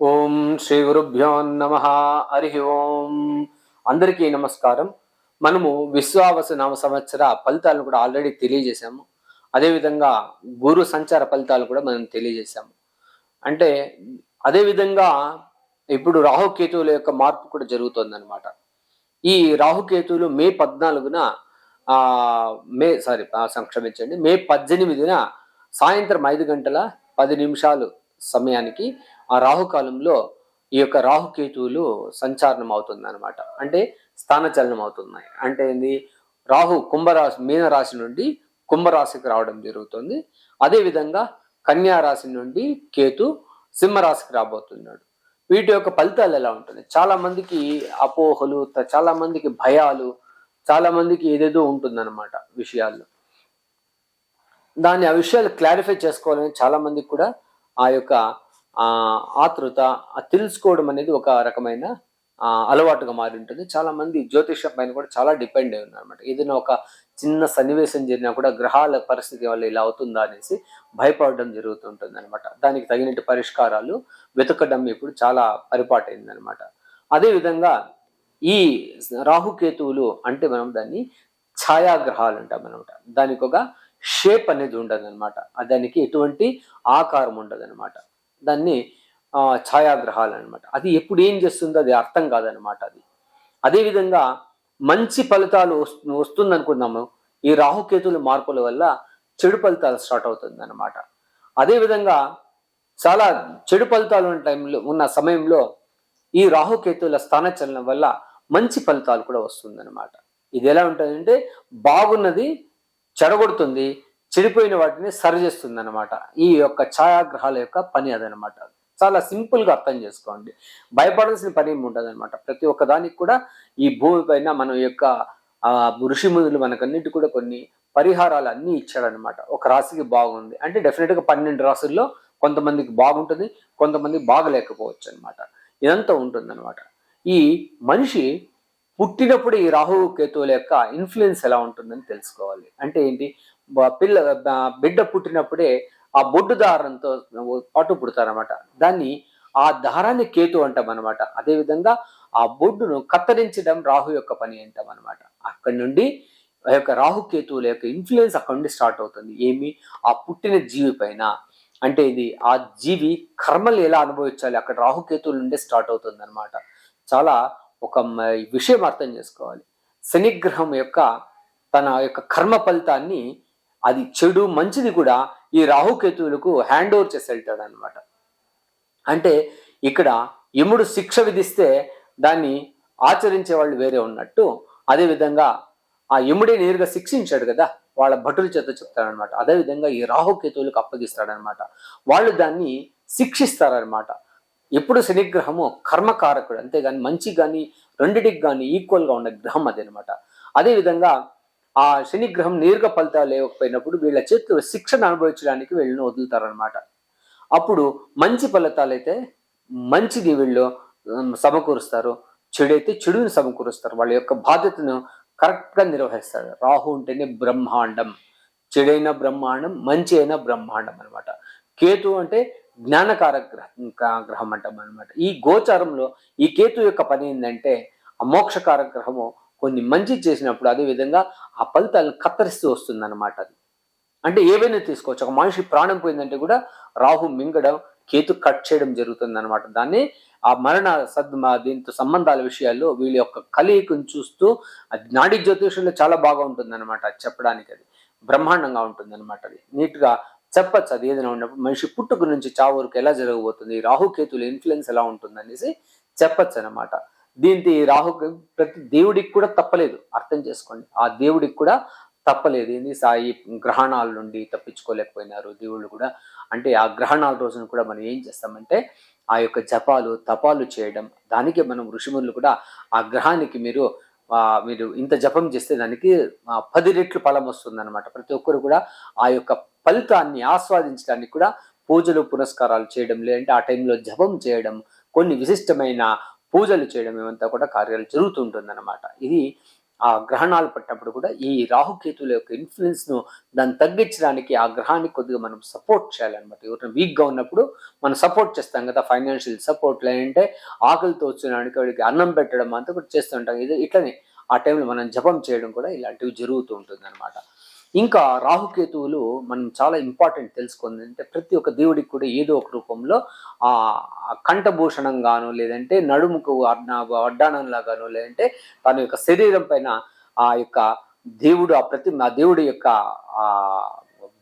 ఓం శ్రీ గురుభ్యో నమ. హరి ఓం. అందరికీ నమస్కారం. మనము విశ్వావసు నామ సంవత్సర ఫలితాలను కూడా ఆల్రెడీ తెలియజేశాము. అదేవిధంగా గురు సంచార ఫలితాలు కూడా మనం తెలియజేశాము. అంటే అదేవిధంగా ఇప్పుడు రాహుకేతువుల యొక్క మార్పు కూడా జరుగుతుందన్నమాట. ఈ రాహుకేతువులు మే 14న ఆ క్షమించండి, మే 18న సాయంత్రం 5:10 సమయానికి ఆ రాహుకాలంలో ఈ యొక్క రాహుకేతువులు సంచారణం అవుతుంది అనమాట. అంటే స్థానచలనం అవుతున్నాయి. అంటే ఏంది, రాహు కుంభరాశి మీనరాశి నుండి కుంభరాశికి రావడం జరుగుతుంది. అదేవిధంగా కన్యా రాశి నుండి కేతు సింహరాశికి రాబోతున్నాడు. వీటి యొక్క ఫలితాలు ఎలా ఉంటుంది? చాలా మందికి అపోహలు, చాలా మందికి భయాలు, చాలా మందికి ఏదేదో ఉంటుందన్నమాట విషయాల్లో. ఆ విషయాలు క్లారిఫై చేసుకోవాలని చాలా మందికి కూడా ఆ యొక్క ఆతృత, తెలుసుకోవడం అనేది ఒక రకమైన అలవాటుగా మారి ఉంటుంది. చాలా మంది జ్యోతిషం పైన కూడా చాలా డిపెండ్ అయి ఉన్నారు అనమాట. ఏదైనా ఒక చిన్న సన్నివేశం జరిగినా కూడా గ్రహాల పరిస్థితి వల్ల ఇలా అవుతుందా అనేసి భయపడడం జరుగుతుంటుంది అనమాట. దానికి తగినట్టు పరిష్కారాలు వెతకడం ఇప్పుడు చాలా పరిపాటైంది అనమాట. అదేవిధంగా ఈ రాహుకేతువులు అంటే మనం దాన్ని ఛాయాగ్రహాలు అంటాం అనమాట. దానికి ఒక షేప్ అనేది ఉండదు అనమాట. దానికి ఎటువంటి ఆకారం ఉండదు అనమాట. దాన్ని ఛాయాగ్రహాలు అనమాట. అది ఎప్పుడు ఏం చేస్తుందో అది అర్థం కాదనమాట. అదేవిధంగా మంచి ఫలితాలు వస్తుంది అనుకున్నాము, ఈ రాహుకేతుల మార్పుల వల్ల చెడు ఫలితాలు స్టార్ట్ అవుతుంది అనమాట. అదేవిధంగా చాలా చెడు ఫలితాలు ఉన్న సమయంలో ఈ రాహుకేతుల స్థానచలనం వల్ల మంచి ఫలితాలు కూడా వస్తుందన్నమాట. ఇది ఎలా ఉంటుందంటే, బాగున్నది చెడగొడుతుంది, చెడిపోయిన వాటిని సరిచేస్తుంది అనమాట. ఈ యొక్క ఛాయాగ్రహాల యొక్క పని అదనమాట. చాలా సింపుల్ గా అర్థం చేసుకోండి. భయపడాల్సిన పని ఏమి ఉండదు అనమాట. ప్రతి ఒక్క దానికి కూడా ఈ భూమి పైన మన యొక్క ఋషిమునులు మనకన్నిటి కూడా కొన్ని పరిహారాలు అన్నీ ఇచ్చాడనమాట. ఒక రాశికి బాగుంది అంటే డెఫినెట్ గా 12 రాశుల్లో కొంతమందికి బాగుంటుంది, కొంతమంది బాగలేకపోవచ్చు అనమాట. ఇదంతా ఉంటుందన్నమాట. ఈ మనిషి పుట్టినప్పుడు ఈ రాహు కేతువుల యొక్క ఇన్ఫ్లుయెన్స్ ఎలా ఉంటుందని తెలుసుకోవాలి. అంటే ఏంటి, బిడ్డ పుట్టినప్పుడే ఆ బొడ్డు దారంతో పాటు పుడతారనమాట. ఆ దారాన్ని కేతు అంటాం అనమాట. అదేవిధంగా ఆ బొడ్డును కత్తిరించడం రాహు యొక్క పని అంటాం అనమాట. అక్కడి నుండి ఆ యొక్క రాహుకేతువుల యొక్క ఇన్ఫ్లుయెన్స్ అక్కడి నుండి స్టార్ట్ అవుతుంది. ఆ పుట్టిన జీవి పైన. అంటే ఇది ఆ జీవి కర్మలు ఎలా అనుభవించాలి, అక్కడ రాహుకేతువుల నుండే స్టార్ట్ అవుతుంది అనమాట. చాలా ఒక విషయం అర్థం చేసుకోవాలి. శనిగ్రహం యొక్క తన యొక్క కర్మ ఫలితాన్ని, అది చెడు మంచిది కూడా ఈ రాహుకేతువులకు హ్యాండ్ ఓవర్ చేసి వెళ్తాడు అనమాట. అంటే ఇక్కడ యముడు శిక్ష విధిస్తే దాన్ని ఆచరించే వాళ్ళు వేరే ఉన్నట్టు, అదేవిధంగా ఆ యముడే నేరుగా శిక్షించాడు కదా, వాళ్ళ భటుల చేత చెప్తాడనమాట. అదేవిధంగా ఈ రాహుకేతువులకు అప్పగిస్తాడనమాట. వాళ్ళు దాన్ని శిక్షిస్తారనమాట. ఎప్పుడు శనిగ్రహము కర్మకారకుడు, అంతేగాని మంచి కానీ రెండిటికి కానీ ఈక్వల్గా ఉన్న గ్రహం అదనమాట. అదేవిధంగా ఆ శనిగ్రహం నేరుగా ఫలితాలు లేకపోయినప్పుడు వీళ్ళ చేతిలో శిక్షను అనుభవించడానికి వీళ్ళని వదులుతారనమాట. అప్పుడు మంచి ఫలితాలు అయితే మంచిది వీళ్ళు సమకూరుస్తారు, చెడైతే చెడుని సమకూరుస్తారు. వాళ్ళ యొక్క బాధ్యతను కరెక్ట్గా నిర్వహిస్తారు. రాహు ఉంటేనే బ్రహ్మాండం, చెడైన బ్రహ్మాండం, మంచి అయిన బ్రహ్మాండం అనమాట. కేతు అంటే జ్ఞానకారక గ్రహం అంటాం అనమాట. ఈ గోచారంలో ఈ కేతు యొక్క పని ఏంటంటే, ఆ మోక్షకారక గ్రహము కొన్ని మంచి చేసినప్పుడు అదేవిధంగా ఆ ఫలితాలను కత్తరిస్తూ వస్తుంది అనమాట. అది అంటే ఏవైనా తీసుకోవచ్చు. ఒక మనిషి ప్రాణం పోయిందంటే కూడా రాహు మింగడం, కేతు కట్ చేయడం జరుగుతుంది అనమాట. దాన్ని ఆ దీంతో సంబంధాల విషయాల్లో వీళ్ళ యొక్క కలయికను చూస్తూ నాడీ జ్యోతిషంలో చాలా బాగా ఉంటుంది అనమాట. అది చెప్పడానికి అది బ్రహ్మాండంగా ఉంటుంది అనమాట. అది నీట్గా చెప్పచ్చు. అది ఏదైనా ఉన్నప్పుడు మనిషి పుట్టుక నుంచి చావు వరకు ఎలా జరగబోతుంది, రాహుకేతుల ఇన్ఫ్లుయెన్స్ ఎలా ఉంటుంది అనేసి చెప్పచ్చు అనమాట. దీంతో ఈ ప్రతి దేవుడికి కూడా తప్పలేదు, అర్థం చేసుకోండి. ఆ దేవుడికి కూడా తప్పలేదు. ఏంది, సాయి గ్రహణాల నుండి తప్పించుకోలేకపోయినారు దేవుళ్ళు కూడా. అంటే ఆ గ్రహణాల రోజున కూడా మనం ఏం చేస్తామంటే ఆ యొక్క జపాలు తపాలు చేయడం. దానికి మనం ఋషిములు కూడా ఆ గ్రహానికి మీరు ఇంత జపం చేస్తే దానికి 10 రెట్లు ఫలం వస్తుంది అనమాట. ప్రతి ఒక్కరు కూడా ఆ యొక్క ఫలితాన్ని ఆస్వాదించడానికి కూడా పూజలు పునస్కారాలు చేయడం, లేదంటే ఆ టైంలో జపం చేయడం, కొన్ని విశిష్టమైన పూజలు చేయడం, ఇవంతా కూడా కార్యాలు జరుగుతుంటుంది అనమాట. ఇది ఆ గ్రహణాలు పట్టినప్పుడు కూడా ఈ రాహుకేతువుల యొక్క ఇన్ఫ్లుయెన్స్ ను దాన్ని తగ్గించడానికి ఆ గ్రహానికి కొద్దిగా మనం సపోర్ట్ చేయాలన్నమాట. ఎవరైనా వీక్ గా ఉన్నప్పుడు మనం సపోర్ట్ చేస్తాం కదా, ఫైనాన్షియల్ సపోర్ట్ లేదంటే ఆకలితో వచ్చినానికి వాడికి అన్నం పెట్టడం అంతా కూడా చేస్తుంటాం. ఇది ఇట్లనే ఆ టైంలో మనం జపం చేయడం కూడా ఇలాంటివి జరుగుతూ ఉంటుంది అనమాట. ఇంకా రాహుకేతువులు మనం చాలా ఇంపార్టెంట్ తెలుసుకుంది అంటే ప్రతి ఒక్క దేవుడికి కూడా ఏదో ఒక రూపంలో ఆ కంఠభూషణం గాను, లేదంటే నడుముకు వడ్డాణంలాగాను, లేదంటే తన యొక్క శరీరం పైన ఆ యొక్క దేవుడు ఆ దేవుడి యొక్క ఆ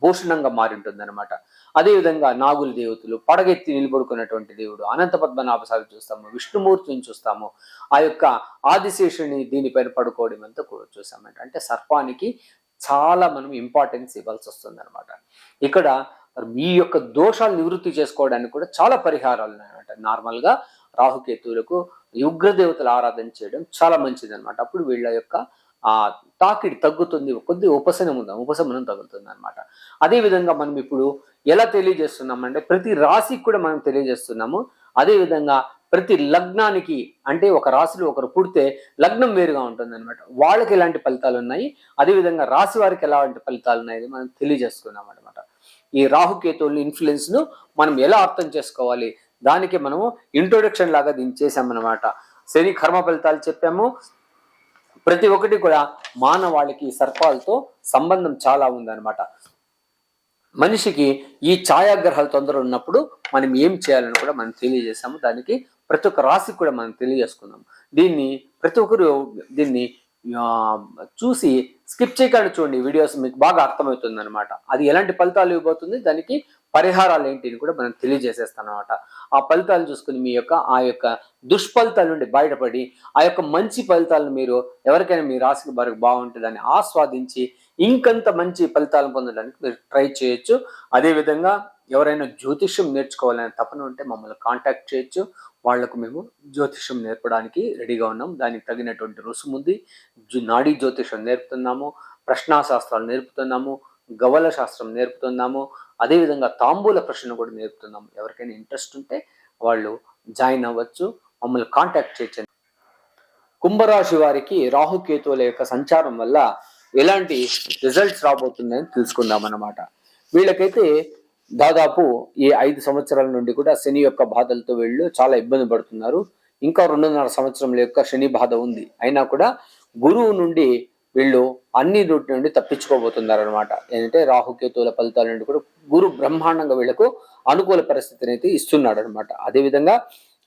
భూషణంగా మారి ఉంటుంది అనమాట. అదేవిధంగా నాగుల దేవతలు, పడగెత్తి నిలబడుకున్నటువంటి దేవుడు అనంత పద్మనాభస్వామి చూస్తాము, విష్ణుమూర్తిని చూస్తాము, ఆ యొక్క ఆదిశేషుని దీనిపైన పడుకోవడం అంతా కూడా చూసామంట. అంటే సర్పానికి చాలా మనం ఇంపార్టెన్స్ ఇవ్వాల్సి వస్తుంది అనమాట. ఇక్కడ ఈ యొక్క దోషాలు నివృత్తి చేసుకోవడానికి కూడా చాలా పరిహారాలు ఉన్నాయన్నమాట. నార్మల్గా రాహుకేతువులకు ఉగ్రదేవతలు ఆరాధన చేయడం చాలా మంచిది అనమాట. అప్పుడు వీళ్ళ యొక్క ఆ తాకిడి తగ్గుతుంది, కొద్ది ఉపశమనం తగ్గుతుంది అనమాట. అదేవిధంగా మనం ఇప్పుడు ఎలా తెలియజేస్తున్నామంటే ప్రతి రాశికి కూడా మనం తెలియజేస్తున్నాము. అదేవిధంగా ప్రతి లగ్నానికి, అంటే ఒక రాశిలో ఒకరు పుడితే లగ్నం వేరుగా ఉంటుంది అనమాట, వాళ్ళకి ఎలాంటి ఫలితాలు ఉన్నాయి, అదేవిధంగా రాశి వారికి ఎలాంటి ఫలితాలు ఉన్నాయి మనం తెలియజేస్తున్నాం అనమాట. ఈ రాహుకేతువుల ఇన్ఫ్లుయెన్స్ ను మనం ఎలా అర్థం చేసుకోవాలి, దానికి మనము ఇంట్రొడక్షన్ లాగా దీన్ని చేసామన్నమాట. శని కర్మ ఫలితాలు చెప్పాము. ప్రతి ఒక్కటి కూడా మానవాళికి సర్పాలతో సంబంధం చాలా ఉందన్నమాట. మనిషికి ఈ ఛాయాగ్రహాలు తొందర ఉన్నప్పుడు మనం ఏం చేయాలని కూడా మనం తెలియజేసాము. దానికి ప్రతి ఒక్క రాశికి కూడా మనం తెలియజేసుకున్నాం. దీన్ని ప్రతి ఒక్కరు దీన్ని చూసి స్కిప్ చేయకుండా చూడండి, వీడియోస్ మీకు బాగా అర్థమవుతుంది అనమాట. అది ఎలాంటి ఫలితాలు ఇవ్వబోతుంది, దానికి పరిహారాలు ఏంటి అని కూడా మనం తెలియజేసేస్తాం అనమాట. ఆ ఫలితాలు చూసుకుని మీ యొక్క ఆ యొక్క దుష్ఫలితాల నుండి బయటపడి ఆ యొక్క మంచి ఫలితాలను మీరు ఎవరికైనా మీ రాశికి బాగుంటుందని ఆస్వాదించి ఇంకంత మంచి ఫలితాలను పొందడానికి మీరు ట్రై చేయొచ్చు. అదేవిధంగా ఎవరైనా జ్యోతిష్యం నేర్చుకోవాలనే తపన ఉంటే మమ్మల్ని కాంటాక్ట్ చేయొచ్చు. వాళ్లకు మేము జ్యోతిష్యం నేర్పడానికి రెడీగా ఉన్నాం. దానికి తగినటువంటి రుసుము ఉంది. నాడీ జ్యోతిష్యం నేర్పుతున్నాము, ప్రశ్నాశాస్త్రాలు నేర్పుతున్నాము, గవల శాస్త్రం నేర్పుతున్నాము, అదేవిధంగా తాంబూల ప్రశ్న కూడా నేర్పుతున్నాము. ఎవరికైనా ఇంట్రెస్ట్ ఉంటే వాళ్ళు జాయిన్ అవ్వచ్చు, మమ్మల్ని కాంటాక్ట్ చేయొచ్చు. కుంభరాశి వారికి రాహుకేతువుల యొక్క సంచారం వల్ల ఎలాంటి రిజల్ట్స్ రాబోతుందని తెలుసుకుందాం అన్నమాట. వీళ్ళకైతే దాదాపు ఈ 5 సంవత్సరాల నుండి కూడా శని యొక్క బాధలతో వీళ్ళు చాలా ఇబ్బంది పడుతున్నారు. ఇంకా 2.5 సంవత్సరంల యొక్క శని బాధ ఉంది. అయినా కూడా గురువు నుండి వీళ్ళు అన్ని రూట్ నుండి తప్పించుకోబోతున్నారు అనమాట. ఏంటంటే రాహుకేతువుల ఫలితాల నుండి కూడా గురు బ్రహ్మాండంగా వీళ్ళకు అనుకూల పరిస్థితిని అయితే ఇస్తున్నాడు అనమాట. అదేవిధంగా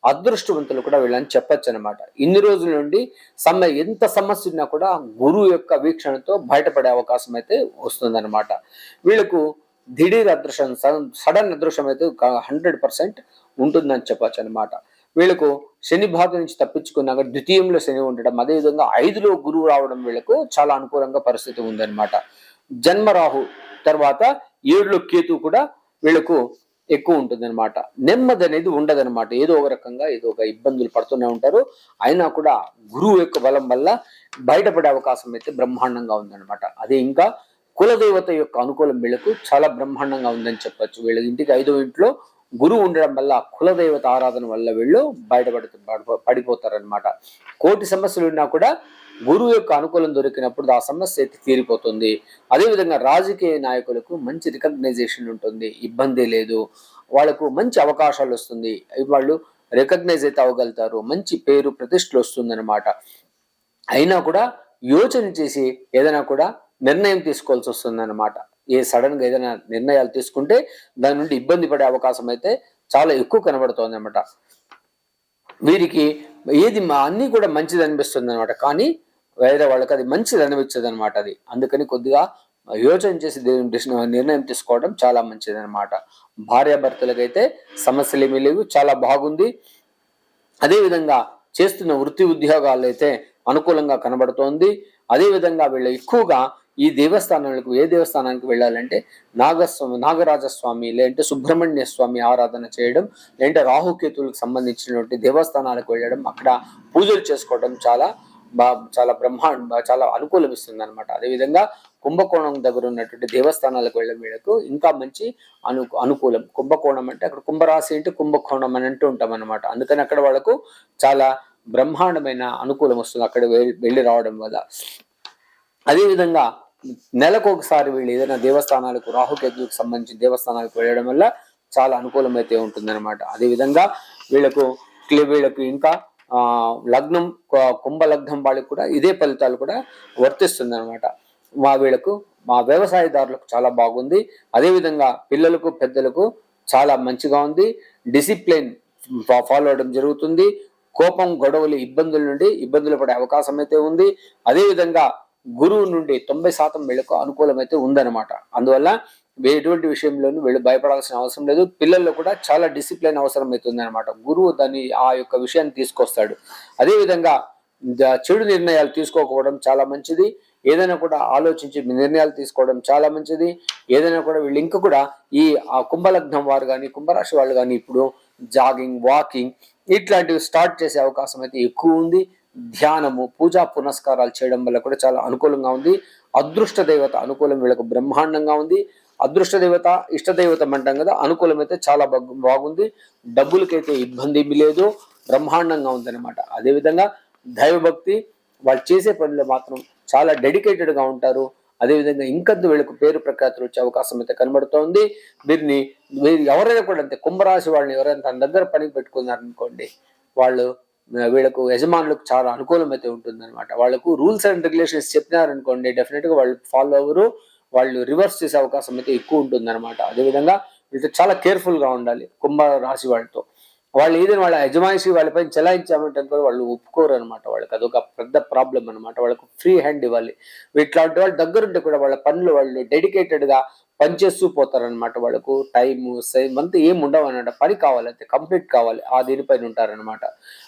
అదృష్టవంతులు కూడా వీళ్ళని చెప్పొచ్చు అనమాట. ఇన్ని రోజుల నుండి ఎంత సమస్య ఉన్నా కూడా గురువు యొక్క వీక్షణతో బయటపడే అవకాశం అయితే వస్తుందన్నమాట. వీళ్ళకు దిఢీర్ అదృష్టం, సడన్ అదృష్టం అయితే 100% ఉంటుందని చెప్పచ్చు అనమాట. వీళ్ళకు శని బాధ నుంచి తప్పించుకున్నాక ద్వితీయంలో శని ఉండడం, అదేవిధంగా 5లో గురువు రావడం వీళ్ళకు చాలా అనుకూలంగా పరిస్థితి ఉందన్నమాట. జన్మరాహు తర్వాత 7లో కేతు కూడా వీళ్ళకు ఎక్కువ ఉంటుంది అనమాట. నెమ్మది అనేది ఉండదనమాట. ఏదో ఒక రకంగా ఏదో ఒక ఇబ్బందులు పడుతూనే ఉంటారు. అయినా కూడా గురువు యొక్క బలం వల్ల బయటపడే అవకాశం అయితే బ్రహ్మాండంగా ఉందన్నమాట. అదే ఇంకా కులదేవత యొక్క అనుకూలం వీళ్ళకు చాలా బ్రహ్మాండంగా ఉందని చెప్పచ్చు. వీళ్ళ ఇంటికి 5వ ఇంట్లో గురువు ఉండడం వల్ల కులదేవత ఆరాధన వల్ల వీళ్ళు పడిపోతారనమాట. కోటి సమస్యలు ఉన్నా కూడా గురువు యొక్క అనుకూలం దొరికినప్పుడు ఆ సమస్య అయితే తీరిపోతుంది. అదేవిధంగా రాజకీయ నాయకులకు మంచి రికగ్నైజేషన్ ఉంటుంది, ఇబ్బంది లేదు, వాళ్ళకు మంచి అవకాశాలు వస్తుంది, వాళ్ళు రికగ్నైజ్ అయితే అవ్వగలుగుతారు, మంచి పేరు ప్రతిష్టలు వస్తుందన్నమాట. అయినా కూడా యోచన చేసి ఏదైనా కూడా నిర్ణయం తీసుకోవాల్సి వస్తుందన్నమాట. సడన్ గా ఏదైనా నిర్ణయాలు తీసుకుంటే దాని నుండి ఇబ్బంది పడే అవకాశం అయితే చాలా ఎక్కువ కనబడుతోంది అనమాట. వీరికి ఏది అన్ని కూడా మంచిది అనిపిస్తుంది అనమాట, కానీ వేరే వాళ్ళకి అది మంచిది అనిపించదు అనమాట. అది అందుకని కొద్దిగా యోచన చేసి నిర్ణయం తీసుకోవడం చాలా మంచిది అనమాట. భార్యాభర్తలకైతే సమస్యలు ఏమీ లేవు, చాలా బాగుంది. అదేవిధంగా చేస్తున్న వృత్తి ఉద్యోగాలు అయితే అనుకూలంగా కనబడుతోంది. అదేవిధంగా వీళ్ళు ఎక్కువగా ఈ దేవస్థానాలకు, ఏ దేవస్థానానికి వెళ్ళాలంటే నాగరాజస్వామి లేదంటే సుబ్రహ్మణ్య స్వామి ఆరాధన చేయడం, లేదంటే రాహుకేతువులకు సంబంధించినటువంటి దేవస్థానాలకు వెళ్ళడం, అక్కడ పూజలు చేసుకోవడం చాలా చాలా అనుకూలమిస్తుంది అనమాట. అదేవిధంగా కుంభకోణం దగ్గర ఉన్నటువంటి దేవస్థానాలకు వెళ్ళడం వీళ్ళకు ఇంకా మంచి అనుకూలం. కుంభకోణం అంటే అక్కడ కుంభరాశి అంటే కుంభకోణం అని అంటూ ఉంటాం అనమాట. అందుకని అక్కడ వాళ్ళకు చాలా బ్రహ్మాండమైన అనుకూలం వస్తుంది అక్కడ వెళ్ళి రావడం వల్ల. అదేవిధంగా నెలకు ఒకసారి వీళ్ళు ఏదైనా దేవస్థానాలకు, రాహుకేతువుకు సంబంధించిన దేవస్థానాలకు వెళ్ళడం వల్ల చాలా అనుకూలం అయితే ఉంటుంది అనమాట. అదేవిధంగా వీళ్ళకు ఇంకా లగ్నం, కుంభ లగ్నం వాళ్ళకి కూడా ఇదే ఫలితాలు కూడా వర్తిస్తుంది అనమాట. మా వ్యవసాయదారులకు చాలా బాగుంది. అదేవిధంగా పిల్లలకు, పెద్దలకు చాలా మంచిగా ఉంది. డిసిప్లిన్ ఫాలో అవడం జరుగుతుంది. కోపం, గొడవలు, ఇబ్బందులు పడే అవకాశం అయితే ఉంది. అదేవిధంగా గురువు నుండి 90% వీళ్ళకు అనుకూలమైతే ఉందన్నమాట. అందువల్ల ఎటువంటి విషయంలోనూ వీళ్ళు భయపడాల్సిన అవసరం లేదు. పిల్లల్లో కూడా చాలా డిసిప్లిన్ అవసరం అవుతుంది అనమాట. గురువు ఆ యొక్క విషయాన్ని తీసుకొస్తాడు. అదేవిధంగా చెడు నిర్ణయాలు తీసుకోకపోవడం చాలా మంచిది. ఏదైనా కూడా ఆలోచించి నిర్ణయాలు తీసుకోవడం చాలా మంచిది. ఏదైనా కూడా వీళ్ళు ఇంకా కూడా కుంభలగ్నం వారు కానీ, కుంభరాశి వాళ్ళు కానీ ఇప్పుడు జాగింగ్, వాకింగ్ ఇట్లాంటివి స్టార్ట్ చేసే అవకాశం అయితే ఎక్కువ ఉంది. ధ్యానము, పూజా పునస్కారాలు చేయడం వల్ల కూడా చాలా అనుకూలంగా ఉంది. అదృష్ట దేవత అనుకూలం వీళ్ళకు బ్రహ్మాండంగా ఉంది. అదృష్ట దేవత, ఇష్టదైవతం అంటాం కదా, అనుకూలం అయితే చాలా బాగుంది. డబ్బులకైతే ఇబ్బంది ఏమీ లేదు, బ్రహ్మాండంగా ఉందన్నమాట. అదేవిధంగా దైవభక్తి, వాళ్ళు చేసే పనులు మాత్రం చాలా డెడికేటెడ్గా ఉంటారు. అదేవిధంగా ఇంకంత వీళ్ళకు పేరు ప్రఖ్యాతులు వచ్చే అవకాశం అయితే కనబడుతోంది. మీరు ఎవరైనా కూడా అంతే, కుంభరాశి వాళ్ళని ఎవరైనా తన దగ్గర పనికి పెట్టుకున్నారనుకోండి, వీళ్ళకు యజమానులకు చాలా అనుకూలం అయితే ఉంటుంది అనమాట. వాళ్ళకు రూల్స్ అండ్ రెగ్యులేషన్స్ చెప్పినారనుకోండి, డెఫినెట్గా వాళ్ళు ఫాలో అవ్వరు, వాళ్ళు రివర్స్ చేసే అవకాశం అయితే ఎక్కువ ఉంటుంది అనమాట. అదేవిధంగా వీళ్ళతో చాలా కేర్ఫుల్గా ఉండాలి కుంభ రాశి వాళ్ళతో. వాళ్ళు ఏదైనా వాళ్ళ యజమానిషి వాళ్ళపై చెలాయించామంటే వాళ్ళు ఒప్పుకోరు అనమాట. వాళ్ళకి అదొక పెద్ద ప్రాబ్లం అనమాట. వాళ్ళకు ఫ్రీ హ్యాండ్ ఇవ్వాలి. ఇట్లాంటి వాళ్ళ దగ్గరుంటే కూడా వాళ్ళ పనులు వాళ్ళు డెడికేటెడ్గా పనిచేస్తూ పోతారనమాట. వాళ్ళకు టైము అంతా ఏం ఉండవు అనమాట. పని కావాలి, అయితే కంప్లీట్ కావాలి, దీనిపైన ఉంటారనమాట.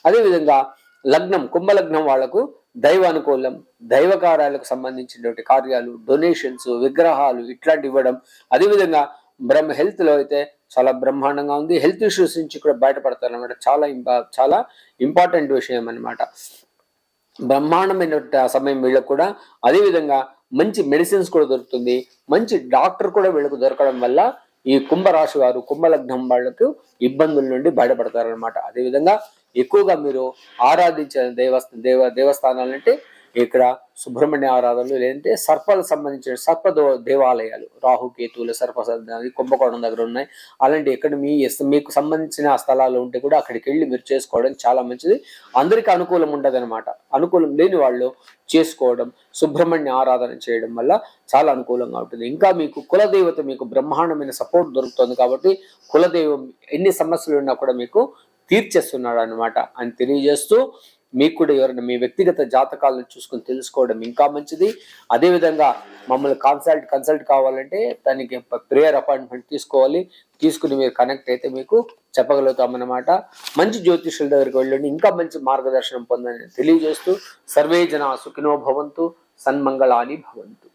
అదేవిధంగా లగ్నం, కుంభలగ్నం వాళ్లకు దైవ అనుకూలం, దైవ కార్యాలకు సంబంధించినటువంటి కార్యాలు, డొనేషన్స్, విగ్రహాలు ఇట్లాంటి ఇవ్వడం. అదేవిధంగా హెల్త్ లో అయితే చాలా బ్రహ్మాండంగా ఉంది. హెల్త్ ఇష్యూస్ నుంచి కూడా బయటపడతారు అనమాట. చాలా ఇంపార్టెంట్ విషయం అనమాట. బ్రహ్మాండమైన సమయం వీళ్ళకు కూడా. అదేవిధంగా మంచి మెడిసిన్స్ కూడా దొరుకుతుంది. మంచి డాక్టర్ కూడా వీళ్ళకు దొరకడం వల్ల ఈ కుంభరాశి వారు, కుంభలగ్నం వాళ్ళకు ఇబ్బందుల నుండి బయటపడతారనమాట. అదేవిధంగా ఎక్కువగా మీరు ఆరాధించే దేవస్థానాలంటే ఇక్కడ సుబ్రహ్మణ్య ఆరాధనలు, లేదంటే సర్పాలకు సంబంధించిన దేవాలయాలు, రాహుకేతువుల కుంభకోణం దగ్గర ఉన్నాయి. అలాంటి ఎక్కడ మీకు సంబంధించిన స్థలాలు ఉంటే కూడా అక్కడికి వెళ్ళి మీరు చేసుకోవడం చాలా మంచిది. అందరికీ అనుకూలం ఉండదు అనమాట. అనుకూలం లేని వాళ్ళు చేసుకోవడం, సుబ్రహ్మణ్య ఆరాధన చేయడం వల్ల చాలా అనుకూలంగా ఉంటుంది. ఇంకా మీకు కులదేవత మీకు బ్రహ్మాండమైన సపోర్ట్ దొరుకుతుంది కాబట్టి కులదైవం ఎన్ని సమస్యలు ఉన్నా కూడా మీకు తీర్చేస్తున్నాడు అనమాట అని తెలియజేస్తూ, మీకు కూడా ఎవరైనా మీ వ్యక్తిగత జాతకాలను చూసుకుని తెలుసుకోవడం ఇంకా మంచిది. అదేవిధంగా మమ్మల్ని కన్సల్ట్ కావాలంటే దానికి ప్రేయర్ అపాయింట్మెంట్ తీసుకుని మీరు కనెక్ట్ అయితే మీకు చెప్పగలుగుతామన్నమాట. మంచి జ్యోతిష్యుల దగ్గరికి వెళ్ళండి, ఇంకా మంచి మార్గదర్శనం పొందని తెలియజేస్తూ, సర్వే జనా సుఖినో భవంతు, సన్మంగళాని భవంతు.